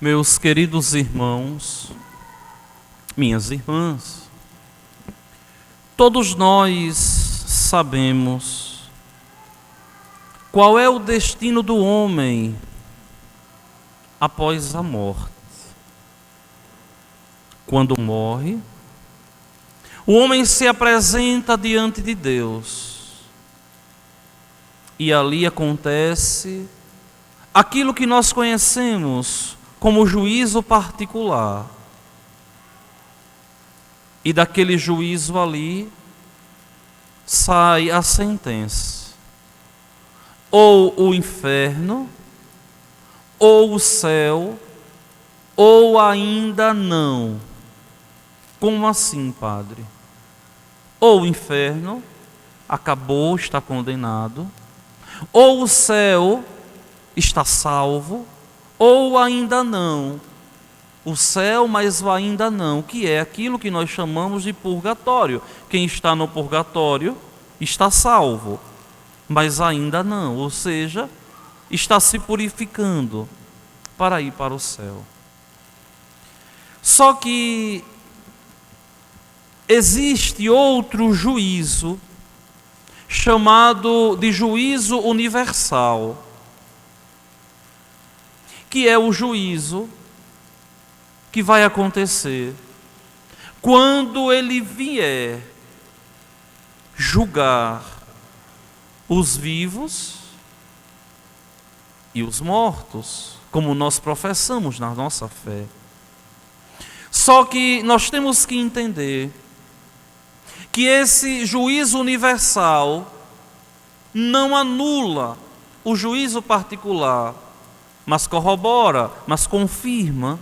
Meus queridos irmãos, minhas irmãs, todos nós sabemos qual é o destino do homem após a morte. Quando morre, o homem se apresenta diante de Deus e ali acontece aquilo que nós conhecemos como juízo particular. E daquele juízo ali sai a sentença: ou o inferno, ou o céu, ou ainda não. Como assim, padre? Ou o inferno, acabou, está condenado, ou o céu está salvo, ou ainda não. O céu, mas o ainda não, que é aquilo que nós chamamos de purgatório. Quem está no purgatório está salvo, mas ainda não, ou seja, está se purificando para ir para o céu. Só que existe outro juízo, chamado de juízo universal, que é o juízo que vai acontecer quando ele vier julgar os vivos e os mortos, como nós professamos na nossa fé. Só que nós temos que entender que esse juízo universal não anula o juízo particular, mas corrobora, mas confirma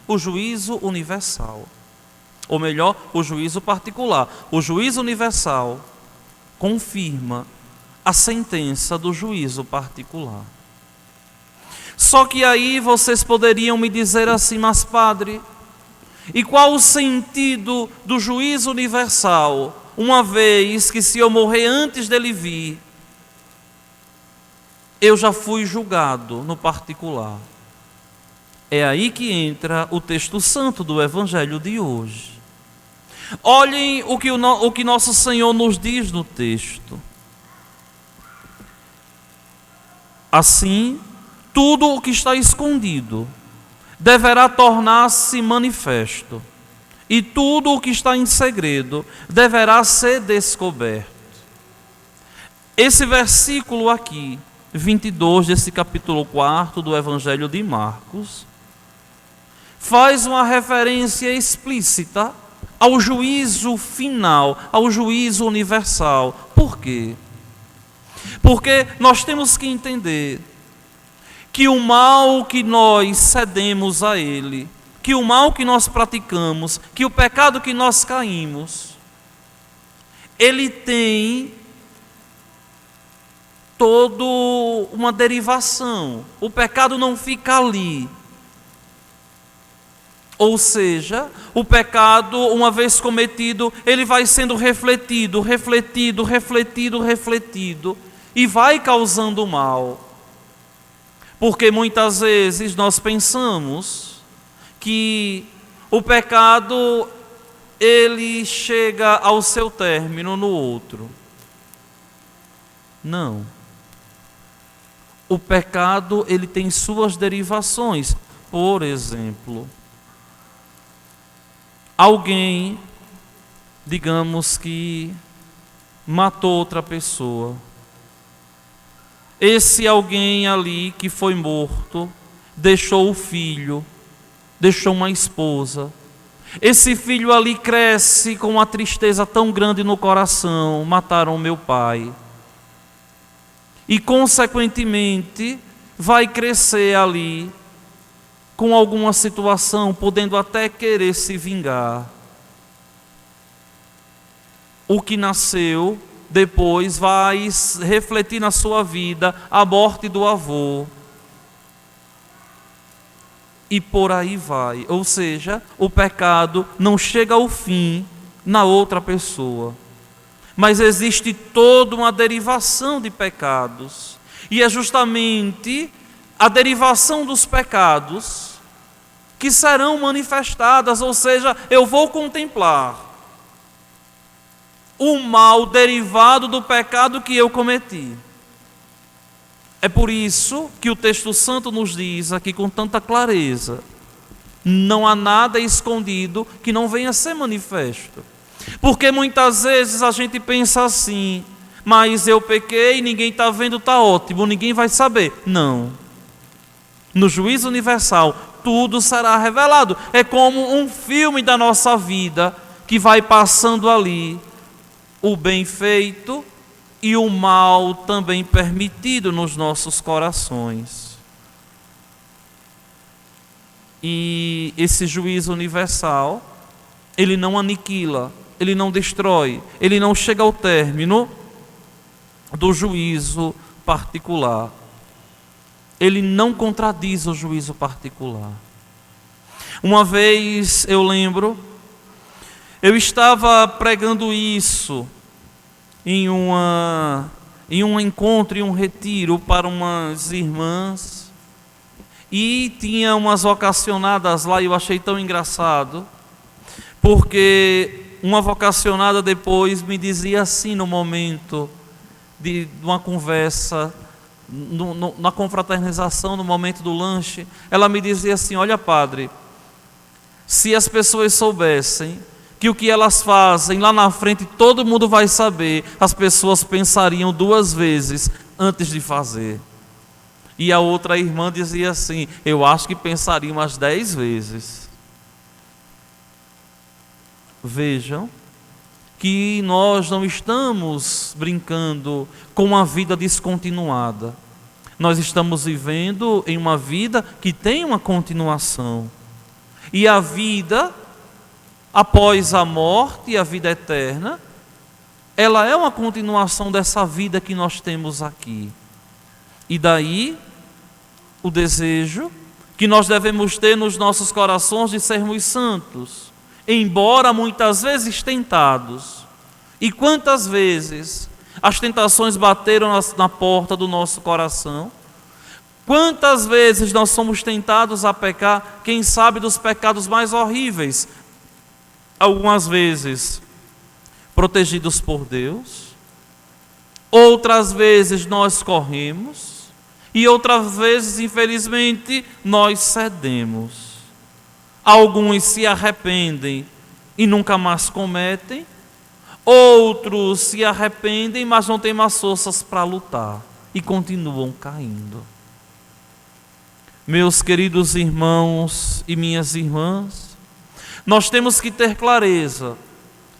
o juízo universal. Ou melhor, o juízo particular. O juízo universal confirma a sentença do juízo particular. Só que aí vocês poderiam me dizer assim: mas padre, e qual o sentido do juízo universal, uma vez que se eu morrer antes dele vir, eu já fui julgado no particular? É aí que entra o texto santo do Evangelho de hoje. Olhem o que nosso Senhor nos diz no texto. Assim, tudo o que está escondido deverá tornar-se manifesto, e tudo o que está em segredo deverá ser descoberto. Esse versículo aqui, 22 desse capítulo 4 do Evangelho de Marcos, faz uma referência explícita ao juízo final, ao juízo universal. Por quê? Porque nós temos que entender que o mal que nós cedemos a ele, que o mal que nós praticamos, que o pecado que nós caímos, ele tem toda uma derivação. O pecado não fica ali. Ou seja, o pecado, uma vez cometido, ele vai sendo refletido, e vai causando mal. Porque muitas vezes nós pensamos que o pecado, ele chega ao seu término no outro. Não. O pecado, ele tem suas derivações. Por exemplo, alguém, digamos que matou outra pessoa. Esse alguém ali que foi morto, deixou o filho, deixou uma esposa. Esse filho ali cresce com uma tristeza tão grande no coração: mataram meu pai. E consequentemente vai crescer ali com alguma situação, podendo até querer se vingar. O que nasceu depois vai refletir na sua vida a morte do avô. E por aí vai. Ou seja, o pecado não chega ao fim na outra pessoa. Mas existe toda uma derivação de pecados. E é justamente a derivação dos pecados que serão manifestadas, ou seja, eu vou contemplar o mal derivado do pecado que eu cometi. É por isso que o texto santo nos diz aqui com tanta clareza: não há nada escondido que não venha a ser manifesto. Porque muitas vezes a gente pensa assim: mas eu pequei, ninguém está vendo, está ótimo, ninguém vai saber. Não. No juízo universal, tudo será revelado. É como um filme da nossa vida que vai passando ali, o bem feito e o mal também permitido nos nossos corações. E esse juízo universal, ele não aniquila, ele não destrói, ele não chega ao término do juízo particular. Ele não contradiz o juízo particular. Uma vez eu lembro, eu estava pregando isso em um encontro, em um retiro para umas irmãs, e tinha umas vocacionadas lá, e eu achei tão engraçado, porque uma vocacionada depois me dizia assim, no momento de uma conversa, na confraternização, no momento do lanche, ela me dizia assim: olha, padre, se as pessoas soubessem que o que elas fazem lá na frente todo mundo vai saber, as pessoas pensariam 2 vezes antes de fazer. E a outra irmã dizia assim: eu acho que pensariam umas 10 vezes. Vejam que nós não estamos brincando com uma vida descontinuada. Nós estamos vivendo em uma vida que tem uma continuação. E a vida após a morte, a vida eterna, ela é uma continuação dessa vida que nós temos aqui. E daí o desejo que nós devemos ter nos nossos corações de sermos santos, embora muitas vezes tentados. E quantas vezes as tentações bateram na porta do nosso coração? Quantas vezes nós somos tentados a pecar, quem sabe dos pecados mais horríveis? Algumas vezes protegidos por Deus, outras vezes nós corremos, e outras vezes, infelizmente, nós cedemos. Alguns se arrependem e nunca mais cometem, outros se arrependem, mas não têm mais forças para lutar e continuam caindo. Meus queridos irmãos e minhas irmãs, nós temos que ter clareza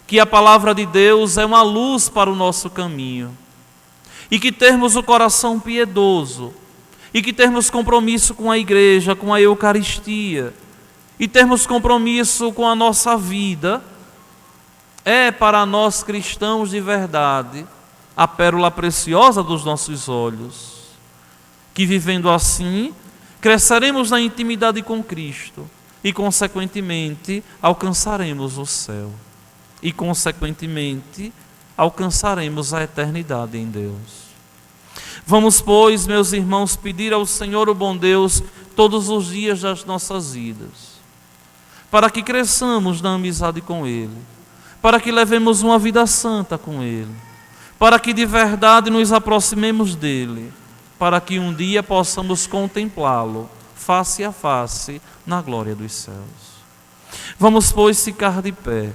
que a palavra de Deus é uma luz para o nosso caminho, e que termos o coração piedoso, e que termos compromisso com a igreja, com a Eucaristia, e termos compromisso com a nossa vida, é para nós cristãos de verdade a pérola preciosa dos nossos olhos, que vivendo assim, cresceremos na intimidade com Cristo, e consequentemente alcançaremos o céu, e consequentemente alcançaremos a eternidade em Deus. Vamos, pois, meus irmãos, pedir ao Senhor, o bom Deus, todos os dias das nossas vidas, para que cresçamos na amizade com Ele, para que levemos uma vida santa com Ele, para que de verdade nos aproximemos dEle, para que um dia possamos contemplá-lo face a face na glória dos céus. Vamos, pois, ficar de pé.